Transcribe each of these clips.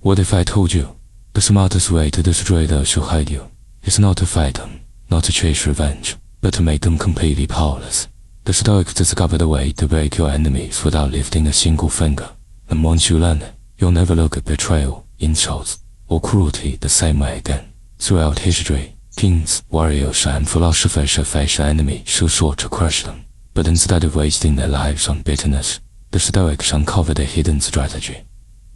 What if I told you, the smartest way to destroy those who hate you is not to fight them, not to chase revenge, but to make them completely powerless? The Stoics discovered a way to break your enemies without lifting a single finger, and once you learn it, you'll never look at betrayal, insults, or cruelty the same way again. Throughout history, kings, warriors, and philosophers have faced enemies who sought to crush them, but instead of wasting their lives on bitterness, the Stoics uncovered a hidden strategy: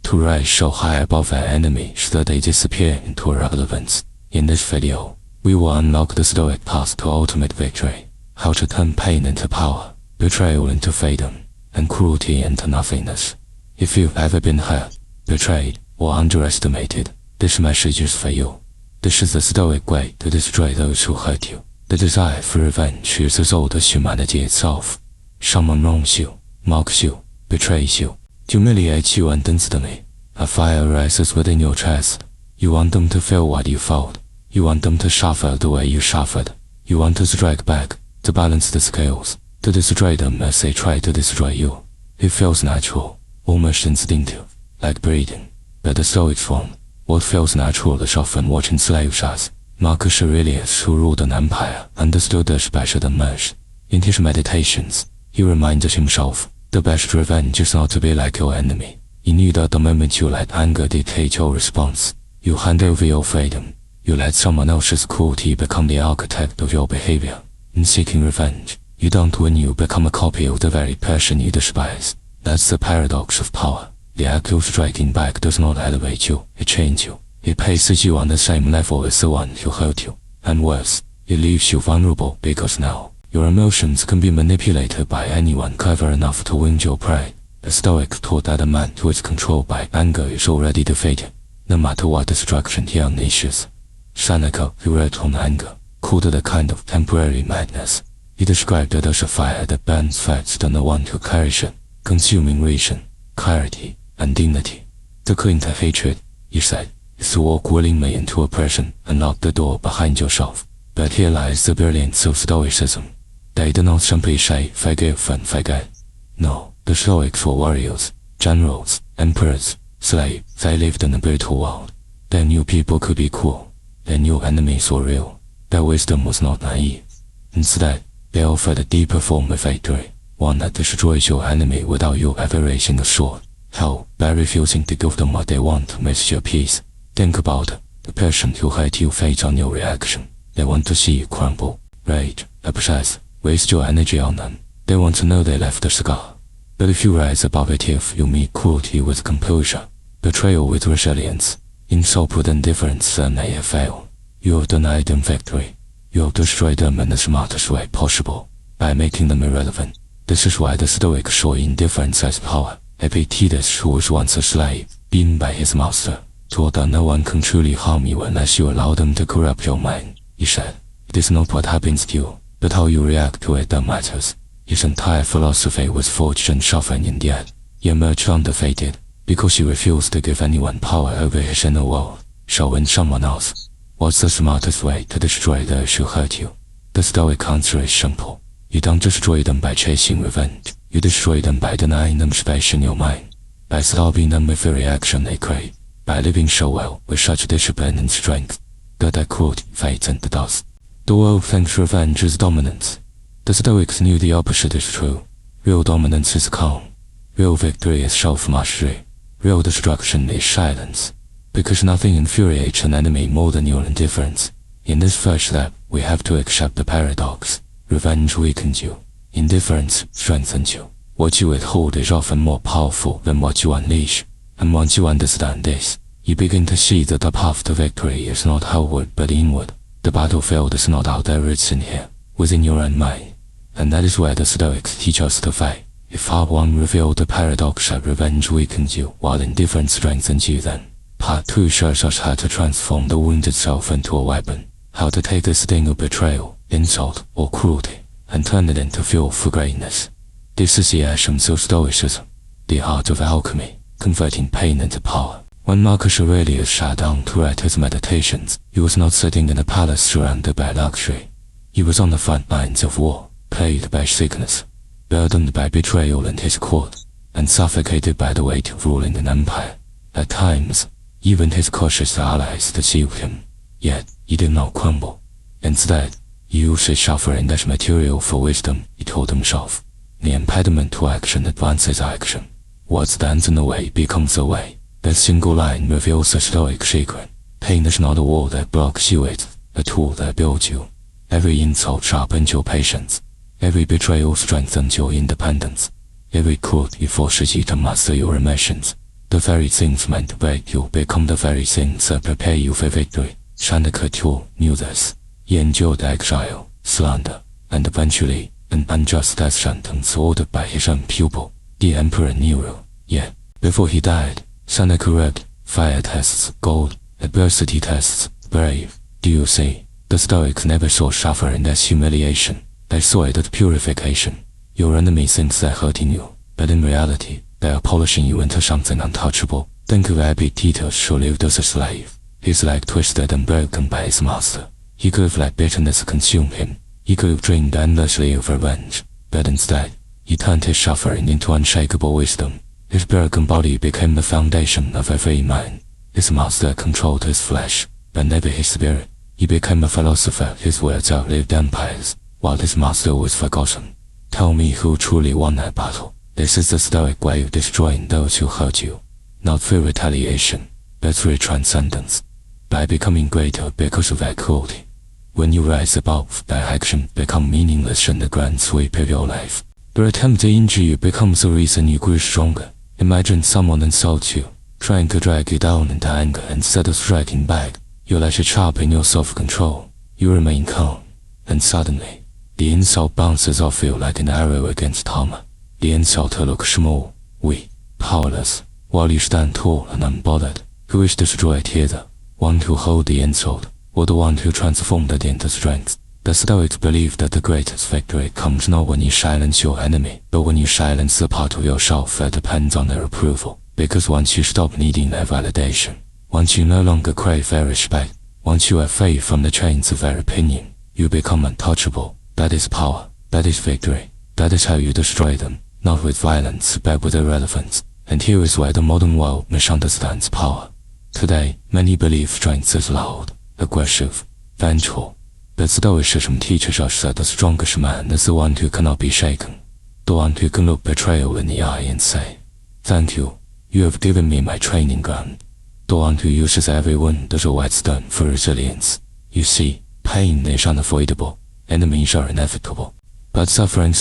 to rise so high above their enemies that they disappear into irrelevance. In this video, we will unlock the Stoic path to ultimate victory, how to turn pain into power, betrayal into freedom, and cruelty into nothingness. If you've ever been hurt, betrayed, or underestimated, this message is for you. This is the Stoic way to destroy those who hurt you. The desire for revenge is as old as humanity itself. Someone wrongs you, mocks you, betrays you, humiliates you instantly. A fire rises within your chest. You want them to feel what you felt. You want them to suffer the way you suffered. You want to strike back, to balance the scales, to destroy them as they try to destroy you. It feels natural, almost instinctive, like breathing. But the Stoics won't. What feels natural is often what enslaves us. Marcus Aurelius, who ruled an empire, understood this better than most. In his meditations, he reminded himself, the best revenge is not to be like your enemy. He knew that the moment you let anger dictate your response, you hand over your freedom. You let someone else's cruelty become the architect of your behavior. In seeking revenge, you don't win, you become a copy of the very person you despise. That's the paradox of power. The act of striking back does not elevate you, it changes you. It places you on the same level as the one who hurt you. And worse, it leaves you vulnerable because now, your emotions can be manipulated by anyone clever enough to win your pride. The Stoic taught that a man who is controlled by anger is already defeated, no matter what destruction he unleashes. Seneca, who wrote on anger, called it a kind of temporary madness. He described it as a fire that burns faster than the one who carries it, consuming reason, clarity, and dignity. To cling to hatred, he said, is to walk willingly into a prison and lock the door behind yourself. But here lies the brilliance of Stoicism. They do not simply say forgive and forget. No, the Stoics were warriors, generals, emperors, slaves. They lived in a brutal world. They knew people could be cruel. They knew enemies were real. Their wisdom was not naive. Instead, they offered a deeper form of victory, one that destroys your enemy without you ever raising a sword. How, by refusing to give them what they want, makes your peace. Think about it. The person who hurt you feeds on your reaction. They want to see you crumble, rage, obsess, waste your energy on them. They want to know they left a scar. But if you rise above it, if you meet cruelty with composure, betrayal with resilience, insult with indifference, then they have failed. You have denied them victory. You have destroyed them in the smartest way possible, by making them irrelevant. This is why the Stoics saw indifference as power. Epictetus, who was once a slave, beaten by his master, taught that no one can truly harm you unless you allow them to corrupt your mind. He said, it is not what happens to you, but how you react to it that matters. His entire philosophy was forged and softened in the end. He emerged undefeated, because he refused to give anyone power over his inner world. So when someone asks, what's the smartest way to destroy those who hurt you? The Stoic answer is simple. You don't destroy them by chasing revenge. You destroy them by denying them space in your mind, by starving them with the reaction they crave, by living so well with such discipline and strength that their cruelty fades into dust. The world thinks revenge is dominance. The Stoics knew the opposite is true. Real dominance is calm. Real victory is self-mastery. Real destruction is silence. Because nothing infuriates an enemy more than your indifference. In this first step, we have to accept the paradox. Revenge weakens you. Indifference strengthens you. What you withhold is often more powerful than what you unleash. And once you understand this, you begin to see that the path to victory is not outward but inward. The battlefield is not out there, it's in here, within your own mind. And that is where the Stoics teach us to fight. If Part 1 revealed the paradox that revenge weakens you while indifference strengthens you, then Part 2 shows us how to transform the wounded self into a weapon. How to take the sting of betrayal, insult, or cruelty and turn it into fuel for greatness. This is the essence of Stoicism, the art of alchemy, converting pain into power. When Marcus Aurelius sat down to write his meditations, he was not sitting in a palace surrounded by luxury. He was on the front lines of war, plagued by sickness, burdened by betrayal in his court, and suffocated by the weight of ruling an empire. At times, Even his cautious allies deceived him, yet he did not crumble. Instead, he used his suffering as material for wisdom, he told himself. The impediment to action advances action. What stands in the way becomes the way. That single line reveals the Stoic secret. Pain is not a wall that blocks you, it's a tool that builds you. Every insult sharpens your patience. Every betrayal strengthens your independence. Every cruelty forces you to master your emotions. The very things meant to break you become the very things that prepare you for victory. Seneca too knew this. He endured exile, slander, and eventually an unjust death sentence ordered by his own pupil, the Emperor Nero. Yet, before he died, Seneca read, fire tests gold, adversity tests brave. Do you see? The Stoics never saw suffering as humiliation. They saw it as purification. Your enemy thinks they're hurting you, but in reality, they are polishing you into something untouchable. Think of Epictetus, who lived as a slave. His leg twisted and broken by his master. He could have let bitterness consume him. He could have dreamed endlessly of revenge, but instead, he turned his suffering into unshakable wisdom. His broken body became the foundation of a free mind. His master controlled his flesh, but never his spirit. He became a philosopher. His words outlived empires, while his master was forgotten. Tell me who truly won that battle. This is the Stoic way of destroying those who hurt you, not through retaliation, but through transcendence, by becoming greater because of their cruelty. When you rise above, their actions become meaningless in the grand sweep of your life. Their attempt to injure you becomes the reason you grew stronger. Imagine someone insults you, trying to drag you down into anger instead of striking back. You let it sharpen your self-control. You remain calm, and suddenly, the insult bounces off you like an arrow against armor. The insulter looks small, weak, powerless, while you stand tall and unbothered. Who is destroyed here, the one who held the insult, or the one who transformed it into strength? The Stoics believe that the greatest victory comes not when you silence your enemy, but when you silence the part of yourself that depends on their approval. Because once you stop needing their validation, once you no longer crave their respect, once you are free from the chains of their opinion, you become untouchable. That is power. That is victory. That is how you destroy them, not with violence, but with irrelevance. And here is where the modern world misunderstands power. Today, many believe strength is loud, aggressive, vengeful. But Stoicism teaches us that the strongest man is the one who cannot be shaken, the one who can look betrayal in the eye and say, "Thank you, you have given me my training ground." The one who uses every wound as a whetstone for resilience. You see, pain is unavoidable, enemies are inevitable. But suffering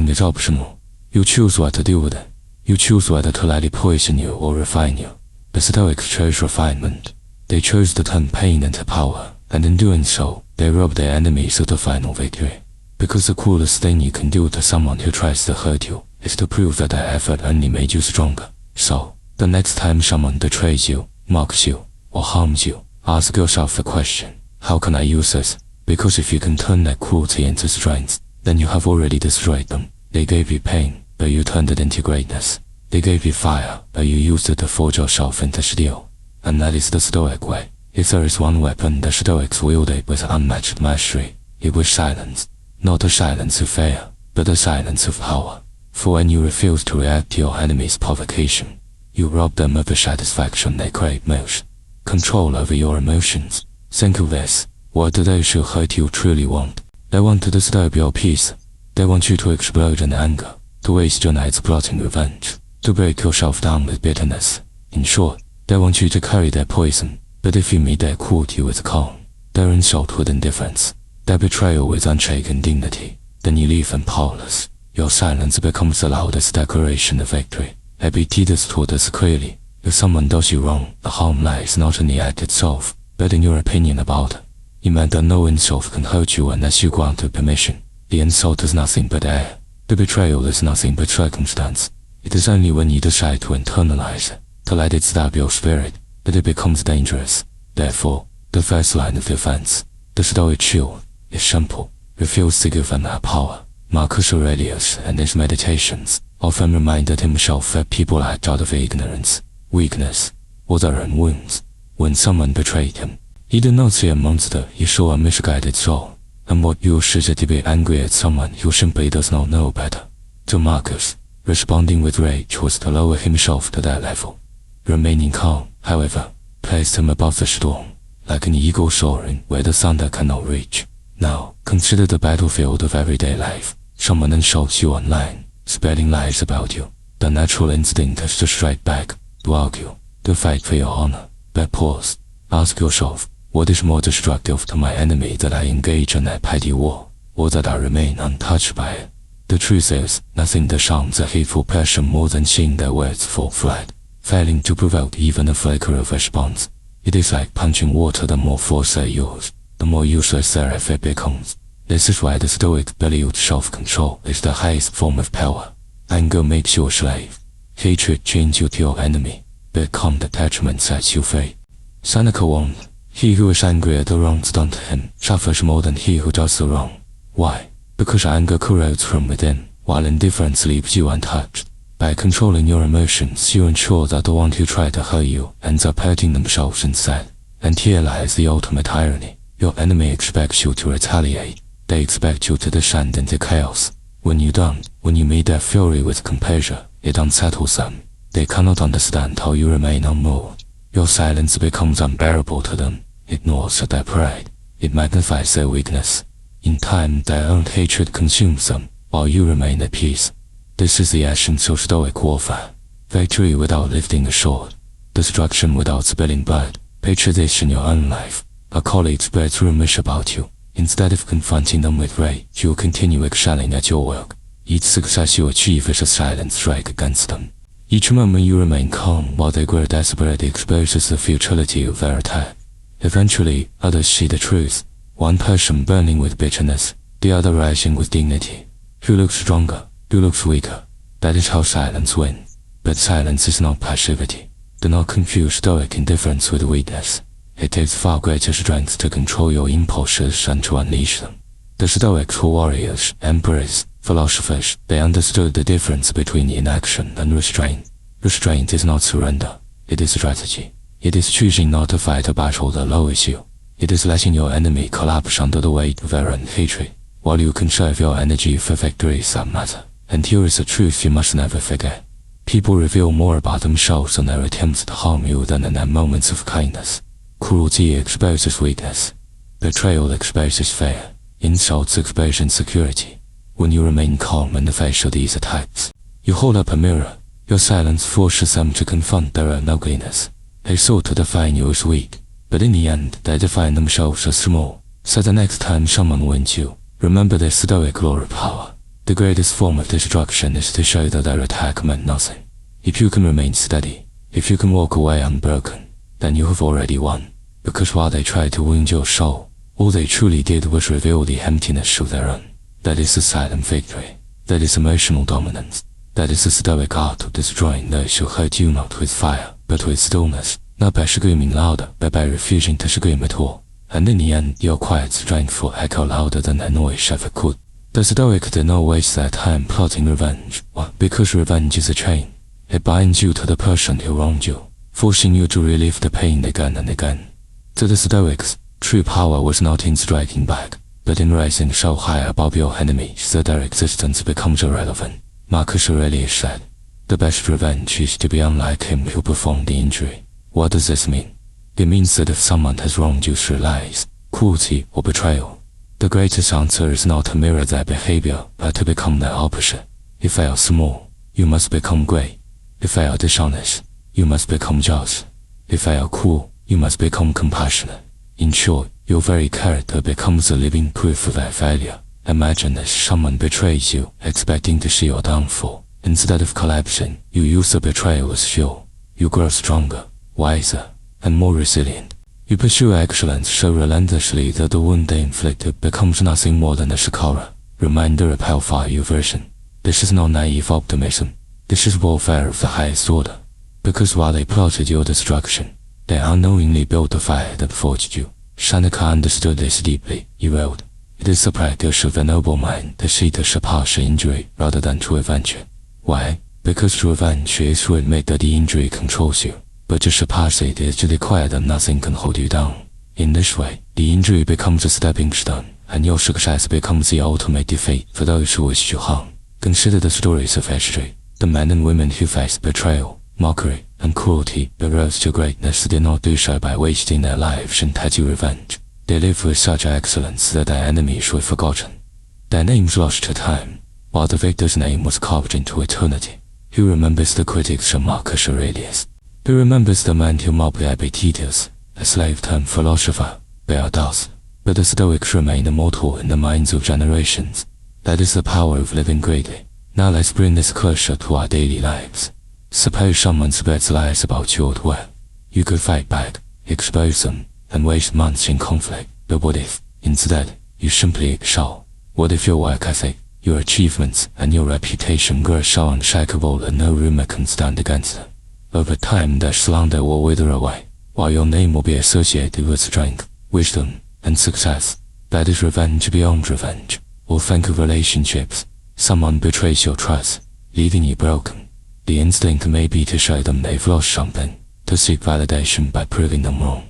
is optional. You choose what to do with it. You choose whether to let it poison you or refine you. The Stoics chose refinement. They chose to turn pain into power, and in doing so, they robbed their enemies of the final victory. Because the cruelest thing you can do to someone who tries to hurt you is to prove that their effort only made you stronger. So, the next time someone betrays you, mocks you, or harms you, ask yourself the question, how can I use this? Because if you can turn that cruelty into strength, then you have already destroyed them. They gave you pain, but you turned it into greatness. They gave you fire, but you used it to forge yourself into steel. And that is the Stoic way. If there is one weapon the Stoics wielded with unmatched mastery, it was silence. Not the silence of fear, but the silence of power. For when you refuse to react to your enemy's provocation, you rob them of the satisfaction they crave most. Control over your emotions. Think of this. What do those who hurt you truly want? They want to disturb your peace. They want you to explode in anger, to waste your nights plotting revenge, to break yourself down with bitterness. In short, they want you to carry their poison. But if you meet their cruelty with calm, their insult with indifference, their betrayal with unshaken dignity, then you leave them powerless. Your silence becomes the loudest declaration of victory. Epictetus taught us clearly, if someone does you wrong, the harm lies not in the act itself, but in your opinion about it. He meant that no insult can hurt you unless you grant it permission. The insult is nothing but air. The betrayal is nothing but circumstance. It is only when you decide to internalize it, to let it stab your spirit, that it becomes dangerous. Therefore, the first line of defense, the Stoic shield, is simple. Refuse to give them that power. Marcus Aurelius and his meditations often reminded himself that people act out of ignorance, weakness, or their own wounds. When someone betrayed him, he did not see a monster, he saw a misguided soul. And what use is it to be angry at someone who simply does not know better? To Marcus, responding with rage was to lower himself to that level. Remaining calm, however, placed him above the storm, like an eagle soaring where the thunder cannot reach. Now, consider the battlefield of everyday life. Someone insults you online, spreading lies about you. The natural instinct is to strike back, to argue, to fight for your honor. But pause. Ask yourself, what is more destructive to my enemy, that I engage in a petty war, or that I remain untouched by it? The truth is, nothing disarms a hateful passion more than seeing their words fall flat, failing to provoke even a flicker of response. It is like punching water. The more force they use, the more useless their effort becomes. This is why the Stoics believed self-control is the highest form of power. Anger makes you a slave. Hatred chains you to your enemy. But calm detachment sets you free. Seneca warned, he who is angry at the wrongs done to him suffers more than he who does the wrong. Why? Because anger corrodes from within, while indifference leaves you untouched. By controlling your emotions, you ensure that the one who tried to hurt you ends up hurting themselves instead. And here lies the ultimate irony. Your enemy expects you to retaliate. They expect you to descend into chaos. When you don't, when you meet their fury with composure, it unsettles them. They cannot understand how you remain unmoved. Your silence becomes unbearable to them. It gnaws at their pride. It magnifies their weakness. In time, their own hatred consumes them, while you remain at peace. This is the essence of Stoic warfare. Victory without lifting a sword. Destruction without spilling blood. Picture this in your own life. A colleague spreads rumors about you. Instead of confronting them with rage, you continue excelling at your work. Each success you achieve is a silent strike against them. Each moment you remain calm while they grow desperate exposes the futility of their attack. Eventually, others see the truth. One person burning with bitterness, the other rising with dignity. Who looks stronger? Who looks weaker? That is how silence wins. But silence is not passivity. Do not confuse Stoic indifference with weakness. It takes far greater strength to control your impulses and to unleash them. The Stoics were warriors, emperors, philosophers. They understood the difference between inaction and restraint. Restraint is not surrender. It is strategy. It is choosing not to fight a battle that lowers you. It is letting your enemy collapse under the weight of their own hatred, while you conserve your energy for victories that matter. And here is a truth you must never forget. People reveal more about themselves in their attempts to harm you than in their moments of kindness. Cruelty exposes weakness. Betrayal exposes fear. Insults expose insecurity. When you remain calm in the face of these attacks, you hold up a mirror. Your silence forces them to confront their own ugliness. They sought to define you as weak, but in the end, they define themselves as small. So the next time someone wins you, remember this Stoic law of power. The greatest form of destruction is to show that their attack meant nothing. If you can remain steady, if you can walk away unbroken, then you have already won. Because while they tried to wound your soul, all they truly did was reveal the emptiness of their own. That is the silent victory. That is emotional dominance. That is the Stoic art of destroying those who hurt you not with fire, but with stillness. 那百是 screaming louder, but by refusing to scream at all. And in the end, your quiet strength will echo louder than their noise ever could. The Stoic did not waste their time plotting revenge, because revenge is a chain. It binds you to the person who wronged you, forcing you to relive the pain again and again. To the Stoics, true power was not in striking back, but in rising so high above your enemies that their existence becomes irrelevant. Marcus Aurelius said, "The best revenge is to be unlike him who performed the injury." What does this mean? It means that if someone has wronged you through lies, cruelty, or betrayal, the greatest answer is not to mirror their behavior, but to become their opposite. If they are small, you must become great. If they are dishonest, you must become just. If they are cruel, you must become compassionate. In short, your very character becomes a living proof of their failure. Imagine if someone betrays you, expecting to see your downfall. Instead of collapsing, you use the betrayal as fuel. You grow stronger, wiser, and more resilient. You pursue excellence so relentlessly that the wound they inflicted becomes nothing more than a scar, reminder of how far you've risen. This is not naive optimism. This is warfare of the highest order. Because while they plotted your destruction, they unknowingly built the fire that forged you. Seneca understood this deeply. He wrote, "It is the practice of a noble mind to seek to surpass injury rather than to avenge it." Why? Because to avenge is to admit that the injury controls you, but to surpass it is to declare that nothing can hold you down. In this way, the injury becomes a stepping stone, and your success becomes the ultimate defeat for those who wish you harm. Consider the stories of history. The men and women who faced betrayal, mockery, and cruelty, but rose to greatness. They did not do so by wasting their lives in petty revenge. They lived with such excellence that their enemies were forgotten, their names lost to time, while the victor's name was carved into eternity. Who remembers the critics of Marcus Aurelius? Who remembers the man who mobbed Epictetus, a slave-turned philosopher? Bear does. But the Stoics remain immortal in the minds of generations. That is the power of living greatly. Now let's bring this closer to our daily lives. Suppose someone spreads lies about you at work. You could fight back, expose them, and waste months in conflict. But what if, instead, you simply excel? What if your work ethic, your achievements, and your reputation grow so unshakable that no rumor can stand against them? Over time their slander will wither away, while your name will be associated with strength, wisdom, and success. That is revenge beyond revenge. Or think of relationships. Someone betrays your trust, leaving you broken. The instinct may be to show them they've lost something, to seek validation by proving them wrong.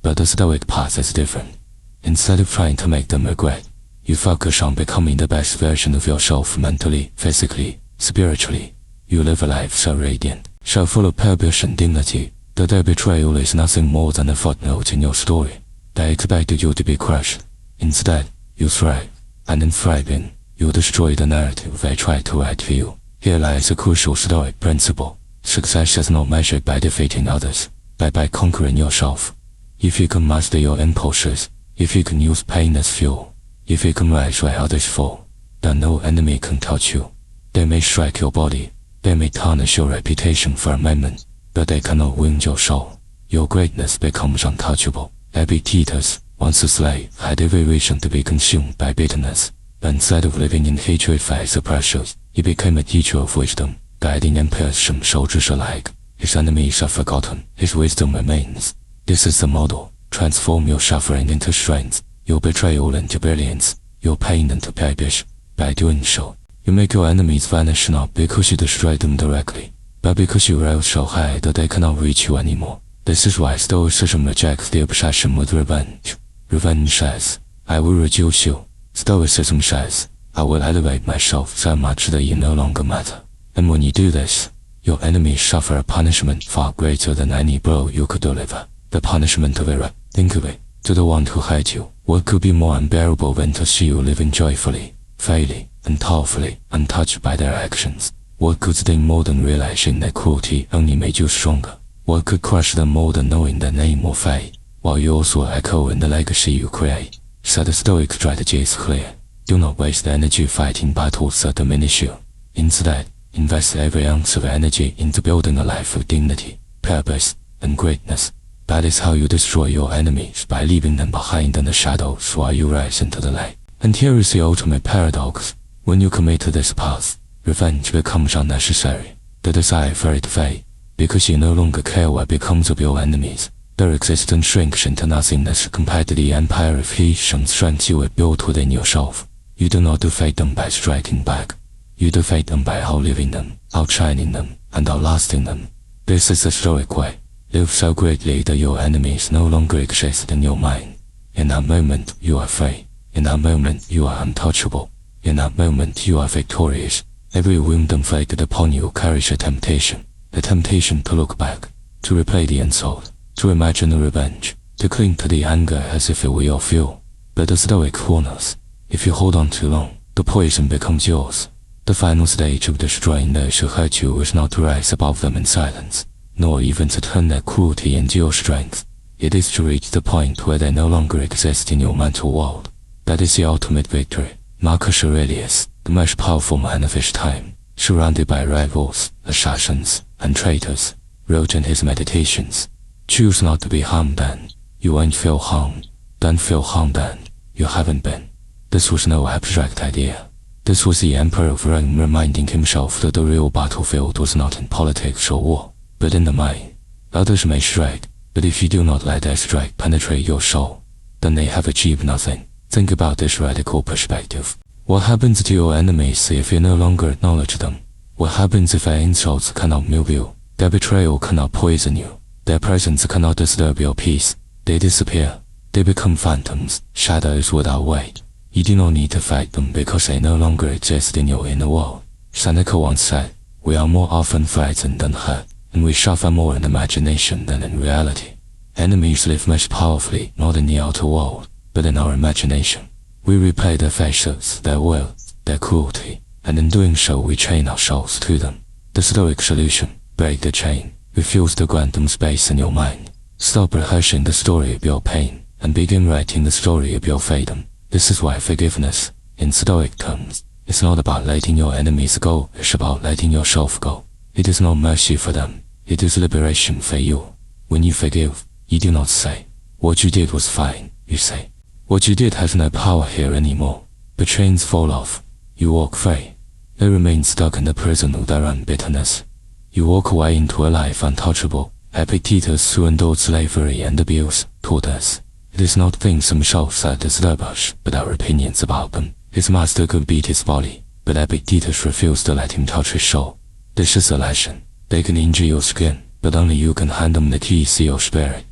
But the Stoic path is different. Instead of trying to make them regret, you focus on becoming the best version of yourself mentally, physically, spiritually. You live a life so radiant, so full of purpose and dignity, that their betrayal is nothing more than a footnote in your story. They expected you to be crushed. Instead, you thrive, and in thriving, you destroy the narrative they tried to write for you. Here lies a crucial Stoic principle. Success is not measured by defeating others, but by conquering yourself. If you can master your impulses, if you can use pain as fuel, if you can rise where others fall, then no enemy can touch you. They may strike your body, they may tarnish your reputation for a moment, but they cannot wound your soul. Your greatness becomes untouchable. Epictetus, once a slave, had every reason to be consumed by bitterness, but instead of living in hatred for his oppressors, he became a teacher of wisdom, guiding emperors and soldiers alike. His enemies are forgotten, his wisdom remains. This is the model. Transform your suffering into strength, your betrayal into brilliance, your pain into purpose. By doing so, you make your enemies vanish not because you destroy them directly, but because you rose so high that they cannot reach you anymore. This is why Stoicism rejects the obsession with revenge. Revenge says, I will reduce you. Stoicism says, I will elevate myself so much that you no longer matter. And when you do this, your enemies suffer a punishment far greater than any blow you could deliver. The punishment of error. Think of it. To the one who hurt you, what could be more unbearable than to see you living joyfully, fairly, and powerfully, untouched by their actions? What could sting more than realizing their cruelty only made you stronger? What could crush them more than knowing their name or fate, while yours will echo in the legacy you create? So the Stoic strategy is clear. Do not waste energy fighting battles that diminish you. Instead, invest every ounce of energy into building a life of dignity, purpose, and greatness. That is how you destroy your enemies, by leaving them behind in the shadows while you rise into the light. And here is the ultimate paradox. When you commit to this path, revenge becomes unnecessary. The desire for it fades, because you no longer care what becomes of your enemies. Their existence shrinks into nothingness compared to the empire of peace and strength you have built within yourself. You do not defeat them by striking back. You defeat them by outliving them, outshining them, and outlasting them. This is the Stoic way. Live so greatly that your enemies no longer exist in your mind. In that moment, you are free. In that moment, you are untouchable. In that moment, you are victorious. Every wound inflicted upon you carries a temptation to look back, to replay the insult, to imagine the revenge, to cling to the anger as if it were your fuel. But the Stoic warn us, if you hold on too long, the poison becomes yours. The final stage of destroying those who hurt you is not to rise above them in silence, nor even to turn their cruelty into your strength. It is to reach the point where they no longer exist in your mental world. That is the ultimate victory. Marcus Aurelius, the most powerful man of his time, surrounded by rivals, assassins, and traitors, wrote in his meditations, choose not to be harmed and you won't feel harmed. Don't feel harmed and you haven't been. This was no abstract idea. This was the Emperor of Rome reminding himself that the real battlefield was not in politics or war, but in the mind. Others may strike, but if you do not let their strike penetrate your soul, then they have achieved nothing. Think about this radical perspective. What happens to your enemies if you no longer acknowledge them? What happens if their insults cannot move you? Their betrayal cannot poison you. Their presence cannot disturb your peace. They disappear. They become phantoms, shadows without weight. You do not need to fight them because they no longer exist in your inner world. Seneca once said, we are more often frightened than hurt. and we suffer more in imagination than in reality. Enemies live much powerfully not in the outer world, but in our imagination. We replay their faces, their will, their cruelty, and in doing so we chain ourselves to them. The Stoic solution: break the chain, refuse to grant them space in your mind. Stop rehearsing the story of your pain, and begin writing the story of your freedom. This is why forgiveness, in Stoic terms, is not about letting your enemies go, it's about letting yourself go. It is not mercy for them, it is liberation for you. When you forgive, you do not say, "What you did was fine," you say, "What you did has no power here anymore." The chains fall off, you walk free. They remain stuck in the prison of their own bitterness. You walk away into a life untouchable. Epictetus, who endured slavery and abuse, taught us, it is not things themselves that disturb us, but our opinions about them. His master could beat his body, but Epictetus refused to let him touch his soul. This is a lesson. They can injure your skin, but only you can hand them the keys to your spirit.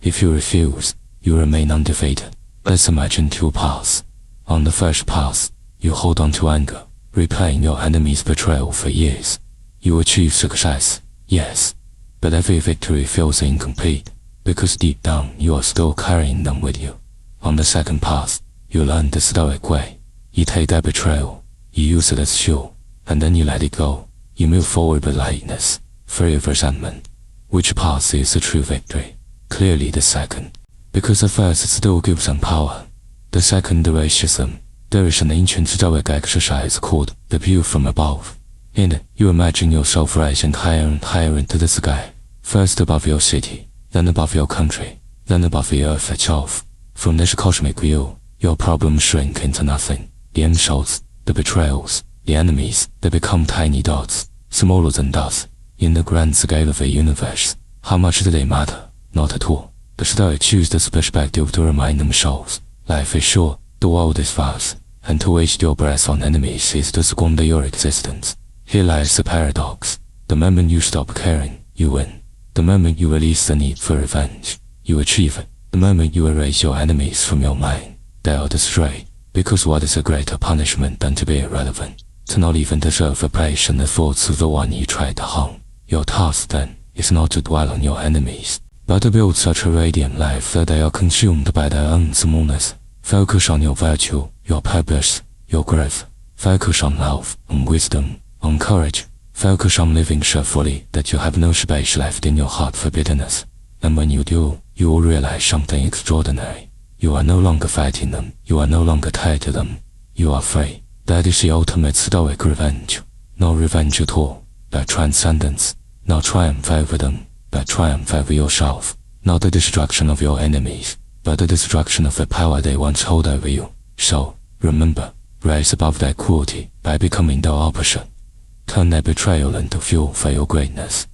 If you refuse, you remain undefeated. Let's imagine two paths. On the first path, you hold on to anger, replaying your enemy's betrayal for years. You achieve success, yes, but every victory feels incomplete, because deep down you are still carrying them with you. On the second path, you learn the Stoic way. You take that betrayal, you use it as fuel, and then you let it go. You move forward with lightness, free of resentment. Which path is the true victory? Clearly the second, because the first still gives them power. The second erases them. There is an ancient Stoic exercise called the view from above. In it, you imagine yourself rising higher and higher into the sky, first above your city, then above your country, then above the earth itself. From this cosmic view, your problems shrink into nothing. The insults, the betrayals, the enemies, they become tiny dots, smaller than dust. In the grand scale of the universe, how much do they matter? Not at all. The Stoics use this perspective to remind themselves, life is short, the world is vast, and to waste your breath on enemies is to squander your existence. Here lies the paradox. The moment you stop caring, you win. The moment you release the need for revenge, you achieve it. The moment you erase your enemies from your mind, they are destroyed. Because what is a greater punishment than to be irrelevant, to not even deserve the praise and the thoughts of the one you tried to harm? Your task, then, is not to dwell on your enemies, but to build such a radiant life that they are consumed by their own smallness. Focus on your virtue, your purpose, your growth. Focus on love, on wisdom, on courage. Focus on living so fully that you have no space left in your heart for bitterness. And when you do, you will realize something extraordinary. You are no longer fighting them, you are no longer tied to them. You are free. That is the ultimate Stoic revenge. No revenge at all, but transcendence. Not triumph over them, but triumph over yourself. Not the destruction of your enemies, but the destruction of the power they once held over you. So, remember, rise above their cruelty by becoming their opposite. Turn their betrayal into fuel for your greatness.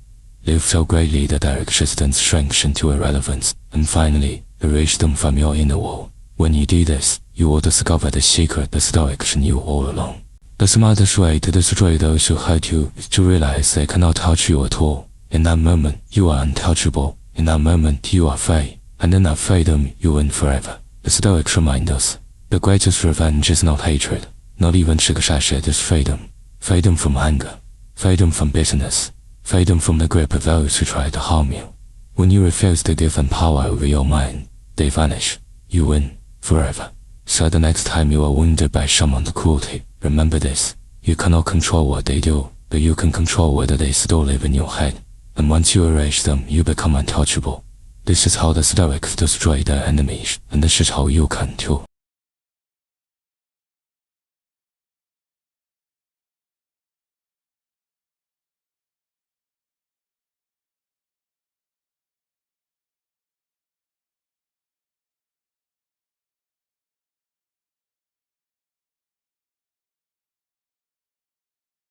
Live so greatly that their existence shrinks into irrelevance, and finally, erase them from your inner world. When you do this, you will discover the secret the Stoics knew all along. The smartest way to destroy those who hurt you is to realize they cannot touch you at all. In that moment, you are untouchable. In that moment, you are free. And in that freedom, you win forever. The Stoics remind us, the greatest revenge is not hatred, not even success, it is freedom. Freedom from anger, freedom from bitterness, freedom from the grip of those who try to harm you. When you refuse to give them power over your mind, they vanish. You win forever. So the next time you are wounded by someone's cruelty, remember this. You cannot control what they do, but you can control whether they still live in your head. And once you erase them, you become untouchable. This is how the Stoics destroy their enemies, and this is how you can too.